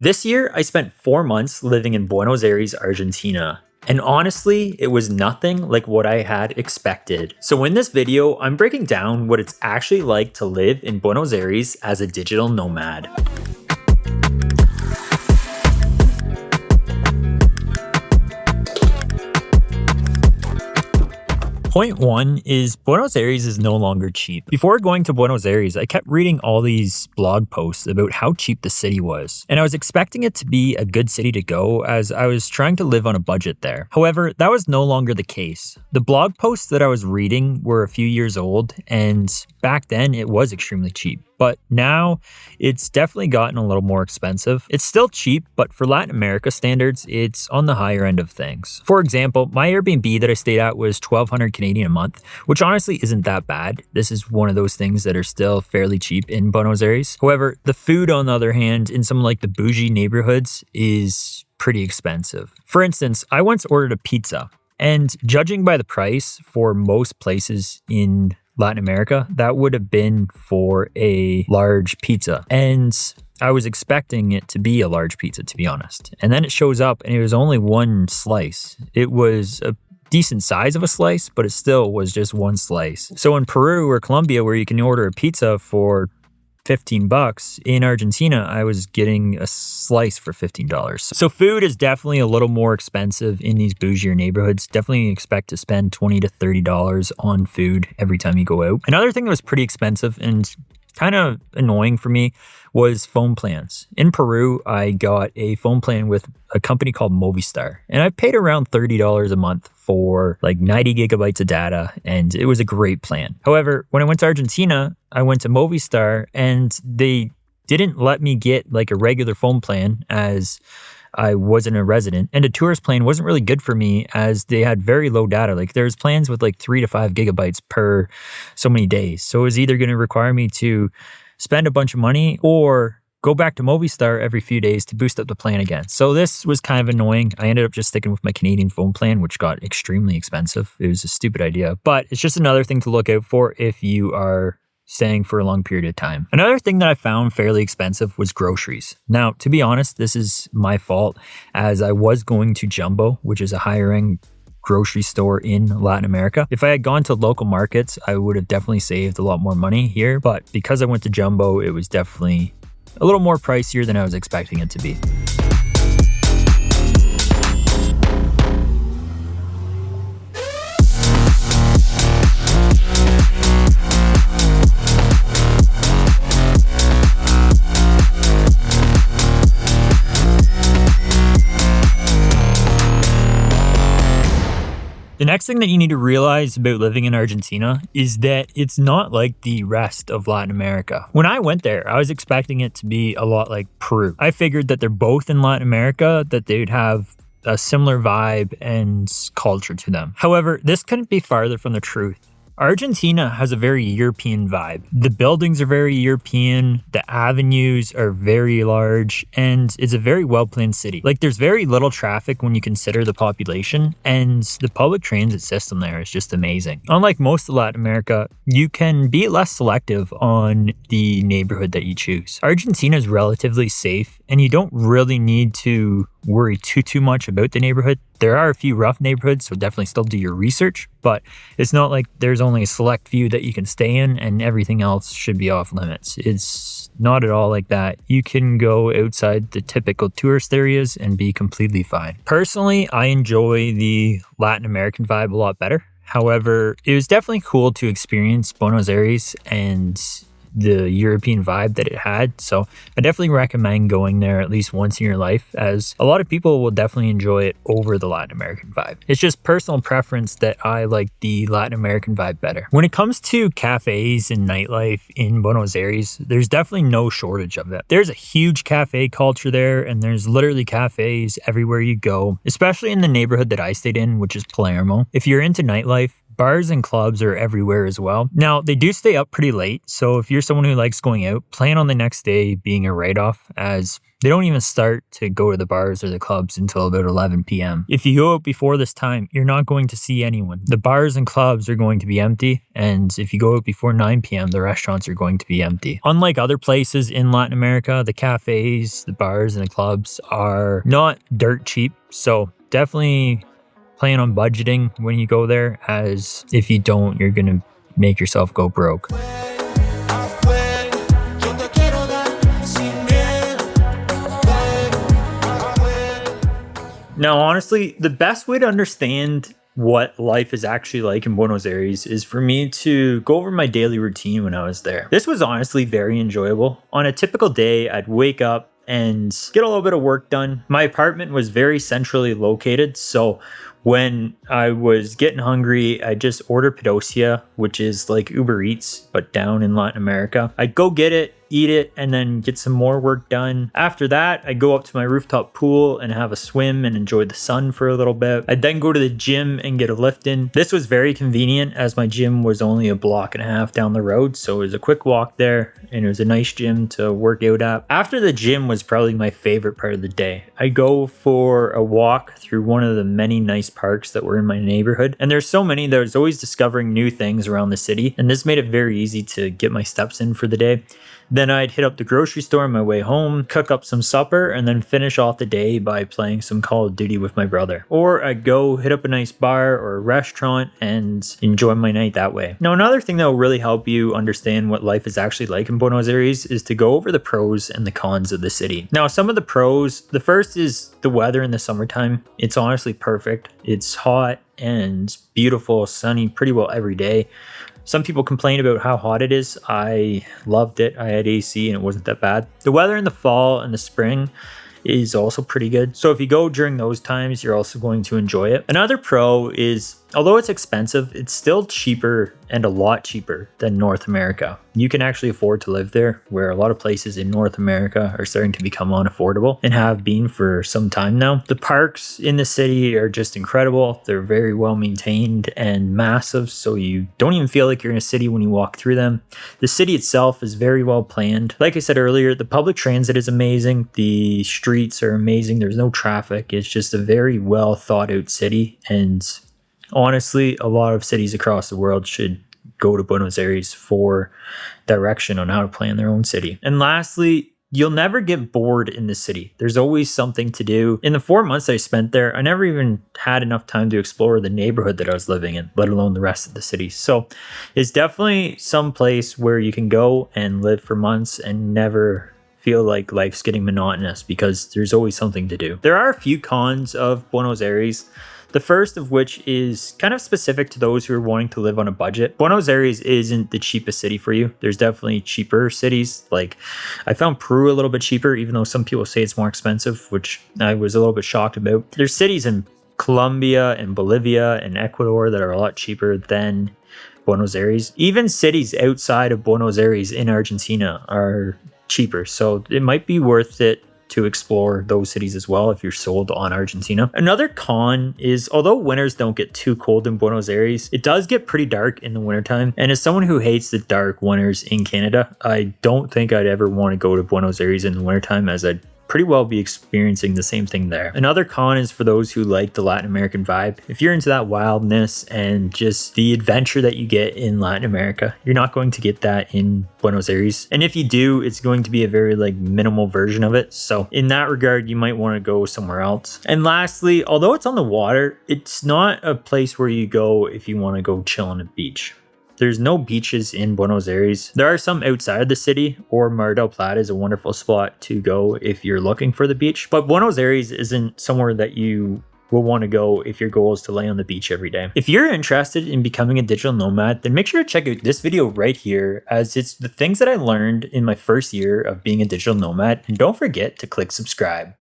This year, I spent 4 months living in Buenos Aires, Argentina. And honestly, it was nothing like what I had expected. So in this video, I'm breaking down what it's actually like to live in Buenos Aires as a digital nomad. Point one is Buenos Aires is no longer cheap. Before going to Buenos Aires, I kept reading all these blog posts about how cheap the city was. And I was expecting it to be a good city to go as I was trying to live on a budget there. However, that was no longer the case. The blog posts that I was reading were a few years old, and back then it was extremely cheap. But now it's definitely gotten a little more expensive. It's still cheap, but for Latin America standards, it's on the higher end of things. For example, my Airbnb that I stayed at was 1,200 Canadian a month, which honestly isn't that bad. This is one of those things that are still fairly cheap in Buenos Aires. However, the food, on the other hand, in some like the bougie neighborhoods is pretty expensive. For instance, I once ordered a pizza, and judging by the price for most places in Latin America, that would have been for a large pizza. And I was expecting it to be a large pizza, to be honest. And then it shows up and it was only one slice. It was a decent size of a slice, but it still was just one slice. So in Peru or Colombia, where you can order a pizza for $15, in Argentina, I was getting a slice for $15. So food is definitely a little more expensive in these bougier neighborhoods. Definitely expect to spend $20 to $30 on food every time you go out. Another thing that was pretty expensive and kind of annoying for me was phone plans. In Peru, I got a phone plan with a company called Movistar, and I paid around $30 a month for like 90 gigabytes of data, and it was a great plan. However, when I went to Argentina, I went to Movistar, and they didn't let me get like a regular phone plan as I wasn't a resident, and a tourist plan wasn't really good for me as they had very low data. Like there's plans with like 3 to 5 gigabytes per so many days. So it was either going to require me to spend a bunch of money or go back to Movistar every few days to boost up the plan again. So this was kind of annoying. I ended up just sticking with my Canadian phone plan, which got extremely expensive. It was a stupid idea, but it's just another thing to look out for if you are staying for a long period of time. Another thing that I found fairly expensive was groceries. Now, to be honest, this is my fault as I was going to Jumbo, which is a higher end grocery store in Latin America. If I had gone to local markets, I would have definitely saved a lot more money here. But because I went to Jumbo, it was definitely a little more pricier than I was expecting it to be. The next thing that you need to realize about living in Argentina is that it's not like the rest of Latin America. When I went there, I was expecting it to be a lot like Peru. I figured that they're both in Latin America, that they'd have a similar vibe and culture to them. However, this couldn't be farther from the truth. Argentina has a very European vibe. The buildings are very European, the avenues are very large, and it's a very well-planned city. Like there's very little traffic when you consider the population, and the public transit system there is just amazing. Unlike most of Latin America, you can be less selective on the neighborhood that you choose. Argentina is relatively safe, and you don't really need to worry too much about the neighborhood. There are a few rough neighborhoods, so definitely still do your research, but it's not like there's only a select few that you can stay in and everything else should be off limits. It's not at all like that. You can go outside the typical tourist areas and be completely fine. Personally, I enjoy the Latin American vibe a lot better. However, it was definitely cool to experience Buenos Aires and the European vibe that it had. So I definitely recommend going there at least once in your life, as a lot of people will definitely enjoy it over the Latin American vibe. It's just personal preference that I like the Latin American vibe better. When it comes to cafes and nightlife in Buenos Aires, there's definitely no shortage of it. There's a huge cafe culture there, and there's literally cafes everywhere you go, especially in the neighborhood that I stayed in, which is Palermo. If you're into nightlife, bars and clubs are everywhere as well. Now, they do stay up pretty late, so if you're someone who likes going out, plan on the next day being a write-off, as They don't even start to go to the bars or the clubs until about 11 p.m. If you go out before this time, you're not going to see anyone. The bars and clubs are going to be empty, and if you go out before 9 p.m., the restaurants are going to be empty. Unlike other places in Latin America, the cafes, the bars, and the clubs are not dirt cheap, so definitely plan on budgeting when you go there, as if you don't, you're going to make yourself go broke. Now, honestly, the best way to understand what life is actually like in Buenos Aires is for me to go over my daily routine when I was there. This was honestly very enjoyable. On a typical day, I'd wake up and get a little bit of work done. My apartment was very centrally located, so when I was getting hungry, I just ordered Pedosia, which is like Uber Eats, but down in Latin America. I'd go get it, eat it, and then get some more work done. After that, I'd go up to my rooftop pool and have a swim and enjoy the sun for a little bit. I'd then go to the gym and get a lift in. This was very convenient as my gym was only a block and a half down the road, so it was a quick walk there and it was a nice gym to work out at. After the gym was probably my favorite part of the day. I go for a walk through one of the many nice parks that were in my neighborhood, and there's so many that I was always discovering new things around the city, and this made it very easy to get my steps in for the day. Then I'd hit up the grocery store on my way home, cook up some supper, and then finish off the day by playing some Call of Duty with my brother. Or I'd go hit up a nice bar or a restaurant and enjoy my night that way. Now, another thing that will really help you understand what life is actually like in Buenos Aires is to go over the pros and the cons of the city. Now, some of the pros, the first is the weather in the summertime. It's honestly perfect. It's hot and beautiful, sunny pretty well every day. Some people complain about how hot it is. I loved it. I had AC and it wasn't that bad. The weather in the fall and the spring is also pretty good. So if you go during those times, you're also going to enjoy it. Another pro is, although it's expensive, it's still cheaper and a lot cheaper than North America. You can actually afford to live there, where a lot of places in North America are starting to become unaffordable and have been for some time now. The parks in the city are just incredible. They're very well maintained and massive, so you don't even feel like you're in a city when you walk through them. The city itself is very well planned. Like I said earlier, the public transit is amazing. The streets are amazing. There's no traffic. It's just a very well thought out city, and honestly, a lot of cities across the world should go to Buenos Aires for direction on how to plan their own city. And lastly, you'll never get bored in the city. There's always something to do. In the 4 months I spent there, I never even had enough time to explore the neighborhood that I was living in, let alone the rest of the city. So it's definitely some place where you can go and live for months and never feel like life's getting monotonous, because there's always something to do. There are a few cons of Buenos Aires. The first of which is kind of specific to those who are wanting to live on a budget. Buenos Aires isn't the cheapest city for you. There's definitely cheaper cities. Like, I found Peru a little bit cheaper, even though some people say it's more expensive, which I was a little bit shocked about. There's cities in Colombia and Bolivia and Ecuador that are a lot cheaper than Buenos Aires. Even cities outside of Buenos Aires in Argentina are cheaper, so it might be worth it to explore those cities as well if you're sold on Argentina. Another con is, although winters don't get too cold in Buenos Aires, it does get pretty dark in the wintertime. And as someone who hates the dark winters in Canada, I don't think I'd ever want to go to Buenos Aires in the wintertime, as I'd pretty well be experiencing the same thing there. Another con is for those who like the Latin American vibe. If you're into that wildness and just the adventure that you get in Latin America, you're not going to get that in Buenos Aires. And if you do, it's going to be a very minimal version of it. So in that regard, you might want to go somewhere else. And lastly, although it's on the water, it's not a place where you go if you want to go chill on a beach. There's no beaches in Buenos Aires. There are some outside the city, or Mar del Plata is a wonderful spot to go if you're looking for the beach. But Buenos Aires isn't somewhere that you will want to go if your goal is to lay on the beach every day. If you're interested in becoming a digital nomad, then make sure to check out this video right here, as it's the things that I learned in my first year of being a digital nomad. And don't forget to click subscribe.